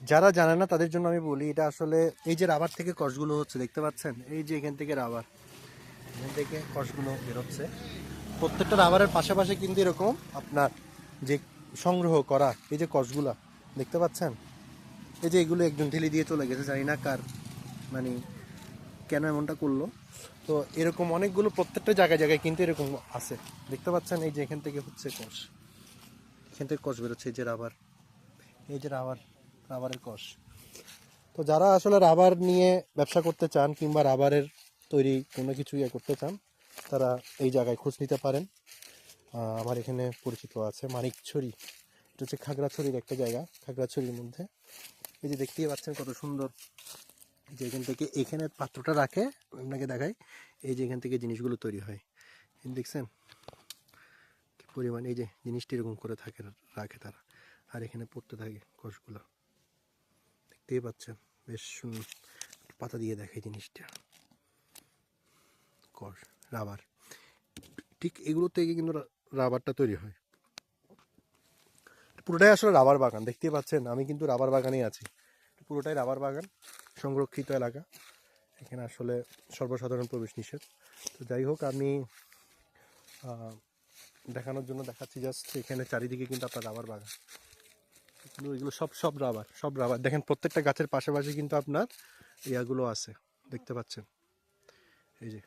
যারা জানে না তাদের জন্য আমি বলি, এটা আসলে এই যে রাবার থেকে কষগুলো হচ্ছে দেখতে পাচ্ছেন, এই যে এখান থেকে রাবার, এখান থেকে কষগুলো বেরোচ্ছে। প্রত্যেকটা রাবারের পাশাপাশি কিন্তু এরকম আপনার যে সংগ্রহ করা এই যে কষগুলা দেখতে পাচ্ছেন, এই যে এগুলো একজন ঢেলে দিয়ে চলে গেছে, জানি না কার মানে কেন এমনটা করলো। তো এরকম অনেকগুলো প্রত্যেকটা জায়গায় জায়গায় কিন্তু এরকম আছে দেখতে পাচ্ছেন। এই যে এখান থেকে হচ্ছে কষ, এখান থেকে কষ বেরোচ্ছে, এই যে রাবার, এই যে রাবারের কষ। তো যারা আসলে রাবার নিয়ে ব্যবসা করতে চান কিংবা রাবারের তৈরি কোনো কিছু ইয়ে করতে চান, তারা এই জায়গায় খোঁজ নিতে পারেন। আমার এখানে পরিচিত আছে মানিকছড়ি, এটা হচ্ছে খাগড়াছড়ির একটা জায়গা, খাগড়াছড়ির মধ্যে। এই যে দেখতেই পাচ্ছেন কত সুন্দর, যে এখান থেকে এখানে পাত্রটা রাখে, আপনাকে দেখাই, এই যে এখান থেকে জিনিসগুলো তৈরি হয়, দেখছেন কি পরিমাণ, এই যে জিনিসটি এরকম করে থাকে, রাখে তারা, আর এখানে পড়তে থাকে কষগুলো, দেখতেই পাচ্ছেন বেশ সুন্দর। পাতা দিয়ে দেখাই জিনিসটা, কষ রাবার, ঠিক এগুলো থেকে কিন্তু রাবারটা তৈরি হয়। পুরোটাই আসলে রাবার বাগান, দেখতেই পাচ্ছেন আমি কিন্তু রাবার বাগানেই আছি, পুরোটাই রাবার বাগান, সংরক্ষিত এলাকা, এখানে আসলে সর্বসাধারণ প্রবেশ নিষেধ। তো যাই হোক, আমি দেখানোর জন্য দেখাচ্ছি জাস্ট, এখানে চারিদিকে কিন্তু আপনার রাবার বাগান, কিন্তু এগুলো সব রাবার, সব রাবার। দেখেন প্রত্যেকটা গাছের পাশাপাশি কিন্তু আপনার ইয়াগুলো আছে দেখতে পাচ্ছেন, এই যে